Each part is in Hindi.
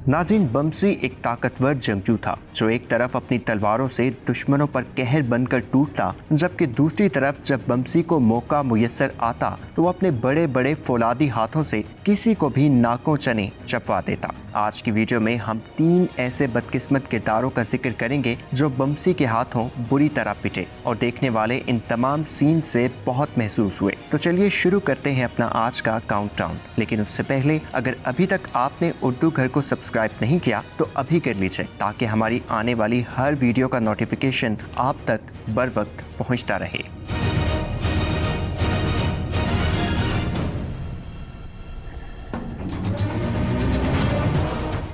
नाज़रीन, बमसी एक ताकतवर जंगजू था जो एक तरफ अपनी तलवारों से दुश्मनों पर कहर बनकर टूटता, जबकि दूसरी तरफ जब बमसी को मौका मुयस्सर आता तो वो अपने बड़े बड़े फौलादी हाथों से किसी को भी नाकों चने चपवा देता। आज की वीडियो में हम 3 ऐसे बदकिस्मत किरदारों का जिक्र करेंगे जो बमसी के हाथों बुरी तरह पिटे और देखने वाले इन तमाम सीन से बहुत महसूस हुए। तो चलिए शुरू करते हैं अपना आज का काउंटडाउन। लेकिन उससे पहले अगर अभी तक आपने उर्दू घर को सब्सक्राइब नहीं किया तो अभी कर लीजिए, ताकि हमारी आने वाली हर वीडियो का नोटिफिकेशन आप तक बर वक्त पहुंचता रहे।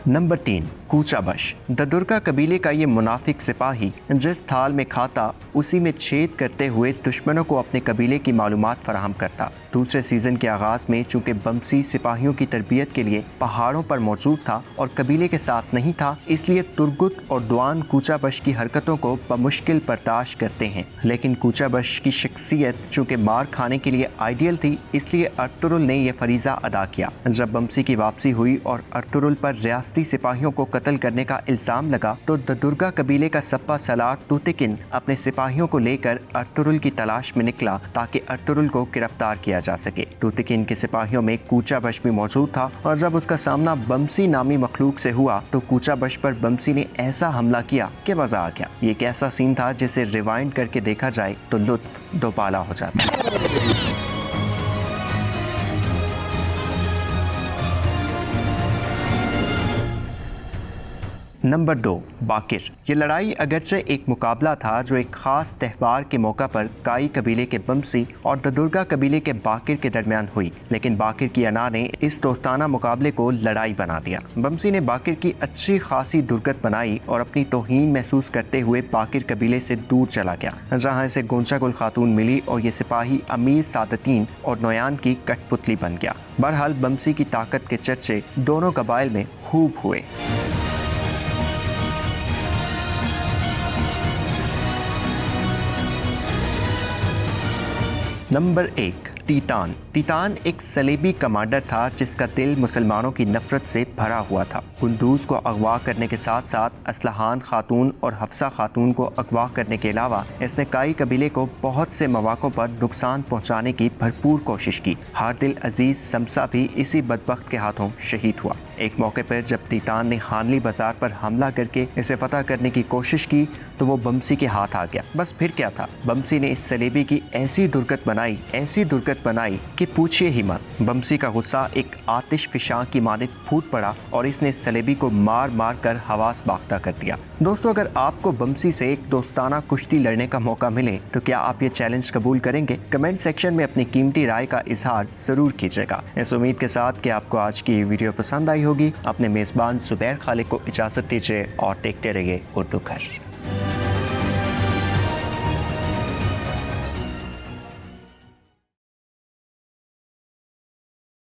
नंबर 3, कूचाबश। ददुर्गा कबीले का ये मुनाफिक सिपाही जिस थाल में खाता उसी में छेद करते हुए दुश्मनों को अपने कबीले की मालूमात फराहम करता। दूसरे सीजन के आगाज में चूंकि बमसी सिपाहियों की तरबियत के लिए पहाड़ों पर मौजूद था और कबीले के साथ नहीं था, इसलिए तुर्गुत और दुआन कूचाबश की हरकतों को बमुश्किल बर्दाश्त करते हैं। लेकिन कूचाबश की शख्सियत चूंकि मार खाने के लिए आइडियल थी, इसलिए अर्तुरुल ने यह फरीजा अदा किया। जब बमसी की वापसी हुई और अर्तुरुल पर रियासती सिपाहियों को कत्ल करने का इल्जाम लगा तो ददुर्गा कबीले का सप्पा सलार तूतिकिन अपने सिपाहियों को लेकर अर्तुरुल की तलाश में निकला ताकि अर्तुरुल को गिरफ्तार किया जा सके। तूतिकिन के सिपाहियों में कूचाबश भी मौजूद था और जब उसका सामना बमसी नामी मखलूक से हुआ तो कूचाबश पर बमसी ने ऐसा हमला किया कि मजा आ गया। ये एक ऐसा सीन था जिसे रिवाइंड करके देखा जाए तो लुत्फ दोबाला हो जाता। नंबर 2, बाकिर। ये लड़ाई अगरचे एक मुकाबला था जो एक खास त्यौहार के मौका पर काई कबीले के बमसी और ददुर्गा कबीले के बाकिर के दरमियान हुई, लेकिन बाकिर की अना ने इस दोस्ताना मुकाबले को लड़ाई बना दिया। बमसी ने बाकिर की अच्छी खासी दुर्गत बनाई और अपनी तौहीन महसूस करते हुए बाकिर कबीले से दूर चला गया, जहाँ इसे गोंचागुल खातून मिली और ये सिपाही अमीर सादतीन और नोयान की कठपुतली बन गया। बहरहाल बमसी की ताकत के चर्चे दोनों कबाइल में खूब हुए। नंबर 1, तीतान। तीतान एक सलेबी कमांडर था जिसका दिल मुसलमानों की नफरत से भरा हुआ था। कुंदूज को अगवा करने के साथ साथ असलहान खातून और हफ्सा खातून को अगवा करने के अलावा इसने काई कबीले को बहुत से मौक़ों पर नुकसान पहुंचाने की भरपूर कोशिश की। हारदिल अजीज समसा भी इसी बदबख्त के हाथों शहीद हुआ। एक मौके पर जब तीतान ने हानली बाजार पर हमला करके इसे फतह करने की कोशिश की तो वो बमसी के हाथ आ गया। बस फिर क्या था, बमसी ने इस सलेबी की ऐसी दुर्गत बनाई कि पूछिए ही मत। बमसी का गुस्सा एक आतिश फिशां की मानित फूट पड़ा और इसने सलेबी को मार मार कर हवास बाख्ता कर दिया। दोस्तों, अगर आपको बमसी से एक दोस्ताना कुश्ती लड़ने का मौका मिले तो क्या आप ये चैलेंज कबूल करेंगे? कमेंट सेक्शन में अपनी कीमती राय का इजहार जरूर कीजिएगा। इस उम्मीद के साथ कि आपको आज की वीडियो पसंद आई होगी, अपने मेजबान जुबैर खालिक को इजाजत दीजिए और देखते रहिए उर्दू घर।